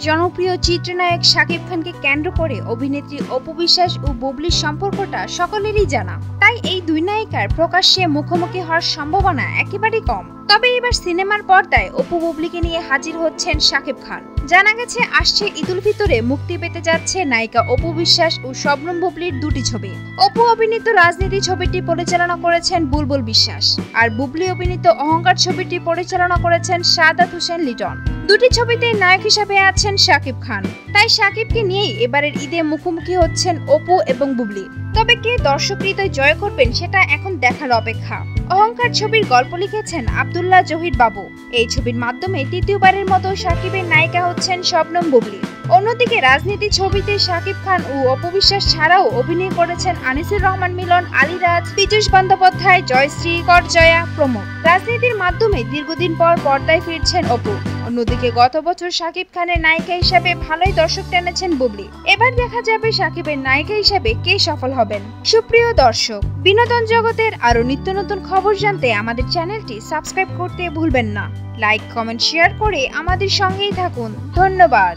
জনপ্রিয় চিত্রনায়ক শাকিব খানকে কেন্দ্র করে অভিনেত্রী অপু বিশ্বাস ও বুবলির সম্পর্কটা সকলেরই জানা। তাই এই দুই নায়িকার প্রকাশ্যে মুখোমুখি হওয়ার সম্ভাবনা একেবারেই কম। তবে এবার সিনেমার পর্দায় অপু বুবলিকে নিয়ে হাজির হচ্ছেন শাকিব খান। জানা গেছে আসছে ঈদুল ফিতরে মুক্তি পেতে যাচ্ছে নায়িকা অপু বিশ্বাস ও শবনম বুবলির দুটি ছবি। অপু অভিনীত রাজনীতি ছবিটি পরিচালনা করেছেন বুলবুল বিশ্বাস, আর বুবলি অভিনীত অহংকার ছবিটি পরিচালনা করেছেন সাদাত হোসেন লিটন। দুটি ছবিতে নায়ক হিসেবে আছেন শাকিব খান। তাই শাকিবকে নিয়েই এবারের ঈদে মুখোমুখি হচ্ছেন অপু এবং বুবলি। তবে কে দর্শক হৃদয় জয় করবেন সেটা এখন দেখার অপেক্ষা। অহংকার ছবির গল্প লিখেছেন আব্দুল্লাহ জহির বাবু। এই ছবির মাধ্যমে তৃতীয়বারের মতো শাকিবের নায়িকা হচ্ছেন শবনম বুবলি। অন্যদিকে রাজনীতি ছবিতে শাকিব খান ও অপু বিশ্বাস ছাড়াও অভিনয় করেছেন আনিসুর রহমান মিলন, আলীরাজ, পীযূষ বন্দ্যোপাধ্যায়, জয়শ্রী, করজয়া প্রমুখ। রাজনীতির মাধ্যমে দীর্ঘদিন পর পর্দায় ফিরছেন অপু। অন্যদিকে গত বছর শাকিব খানের নায়িকা হিসেবে ভালোই দর্শক টেনেছেন বুবলি। এবার দেখা যাবে শাকিবের নায়িকা হিসেবে কে সফল হবেন। সুপ্রিয় দর্শক, বিনোদন জগতের আরো নিত্য নতুন খবর জানতে আমাদের চ্যানেলটি সাবস্ক্রাইব করতে ভুলবেন না। লাইক, কমেন্ট, শেয়ার করে আমাদের সঙ্গেই থাকুন। ধন্যবাদ।